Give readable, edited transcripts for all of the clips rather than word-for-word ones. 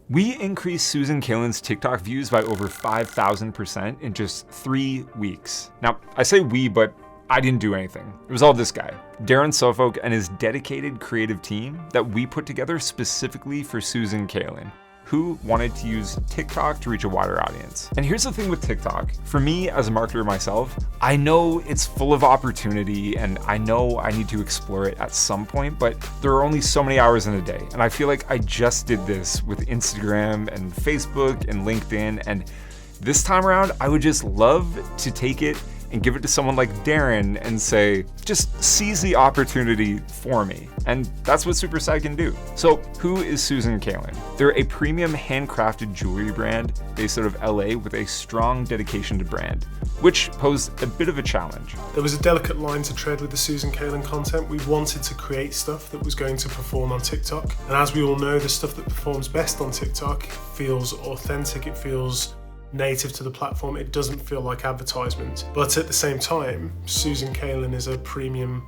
We increased Susan Kalan's TikTok views by over 5,000% in just 3 weeks. Now, I say we, but I didn't do anything. It was all this guy, Darren Suffolk, and his dedicated creative team that we put together specifically for Susan Kalan, who wanted to use TikTok to reach a wider audience. And here's the thing with TikTok. For me, as a marketer myself, I know it's full of opportunity and I know I need to explore it at some point, but there are only so many hours in a day. And I feel like I just did this with Instagram and Facebook and LinkedIn. And this time around, I would just love to take it and give it to someone like Darren and say, just seize the opportunity for me. And that's what Superside can do. So who is Susan Kalan? They're a premium handcrafted jewelry brand based out of LA with a strong dedication to brand, which posed a bit of a challenge. There was a delicate line to tread with the Susan Kalan content. We wanted to create stuff that was going to perform on TikTok. And as we all know, the stuff that performs best on TikTok feels authentic, it feels native to the platform, it doesn't feel like advertisement. But at the same time, Susan Kalan is a premium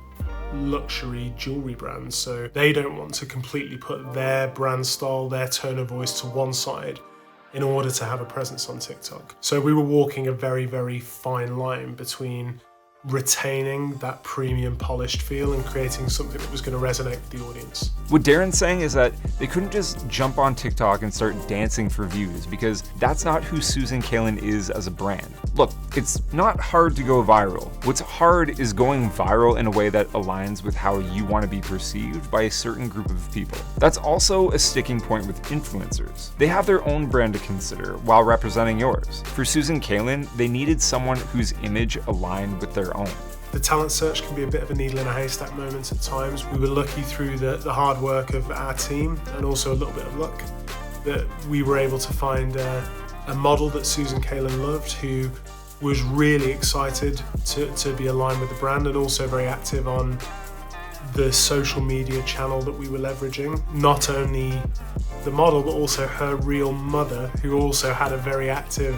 luxury jewelry brand, so they don't want to completely put their brand style, their tone of voice to one side in order to have a presence on TikTok. So we were walking a very, very fine line between retaining that premium polished feel and creating something that was going to resonate with the audience. What Darren's saying is that they couldn't just jump on TikTok and start dancing for views, because that's not who Susan Kalan is as a brand. Look, it's not hard to go viral. What's hard is going viral in a way that aligns with how you want to be perceived by a certain group of people. That's also a sticking point with influencers. They have their own brand to consider while representing yours. For Susan Kalan, they needed someone whose image aligned with their own. The talent search can be a bit of a needle in a haystack moment at times. We were lucky through the hard work of our team and also a little bit of luck that we were able to find a model that Susan Kalan loved, who was really excited to be aligned with the brand and also very active on the social media channel that we were leveraging. Not only the model, but also her real mother, who also had a very active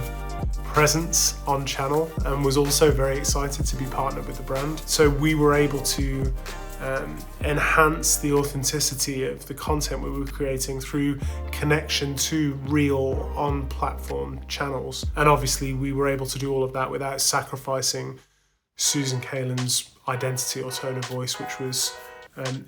presence on channel and was also very excited to be partnered with the brand. So we were able to enhance the authenticity of the content we were creating through connection to real on-platform channels. And obviously we were able to do all of that without sacrificing Susan Kalan's identity or tone of voice, which was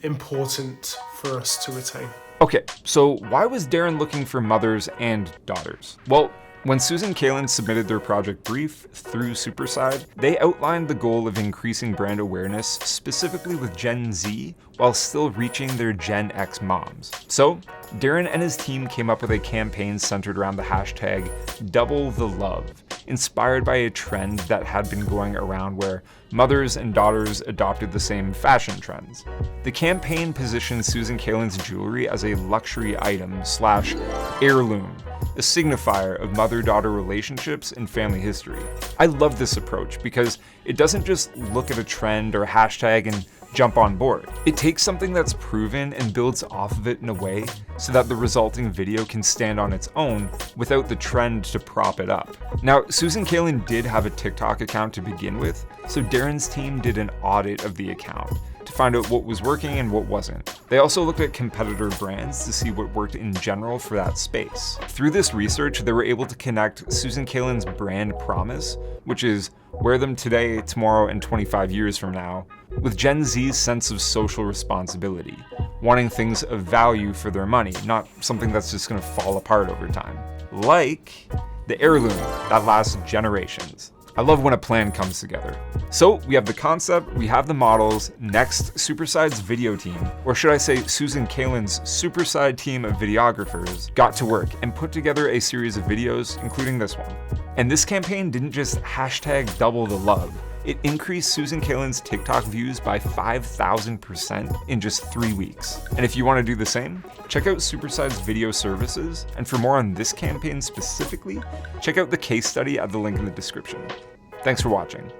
important for us to retain. Okay, so why was Darren looking for mothers and daughters? Well, when Susan Kalan submitted their project brief through Superside, they outlined the goal of increasing brand awareness specifically with Gen Z while still reaching their Gen X moms. So Darren and his team came up with a campaign centered around the hashtag #DoubleTheLove, inspired by a trend that had been going around where mothers and daughters adopted the same fashion trends. The campaign positioned Susan Kalan's jewelry as a luxury item / heirloom, a signifier of mother-daughter relationships and family history. I love this approach because it doesn't just look at a trend or hashtag and jump on board. It takes something that's proven and builds off of it in a way so that the resulting video can stand on its own without the trend to prop it up. Now, Susan Kalan did have a TikTok account to begin with, so Darren's team did an audit of the account to find out what was working and what wasn't. They also looked at competitor brands to see what worked in general for that space. Through this research, they were able to connect Susan Kalan's brand promise, which is wear them today, tomorrow, and 25 years from now, with Gen Z's sense of social responsibility, wanting things of value for their money, not something that's just gonna fall apart over time. Like the heirloom that lasts generations. I love when a plan comes together. So we have the concept, we have the models, next Superside's video team, or should I say Susan Kalan's Superside team of videographers, got to work and put together a series of videos, including this one. And this campaign didn't just hashtag #DoubleTheLove, it increased Susan Kalan's TikTok views by 5,000% in just 3 weeks. And if you want to do the same, check out Superside's video services, and for more on this campaign specifically, check out the case study at the link in the description. Thanks for watching.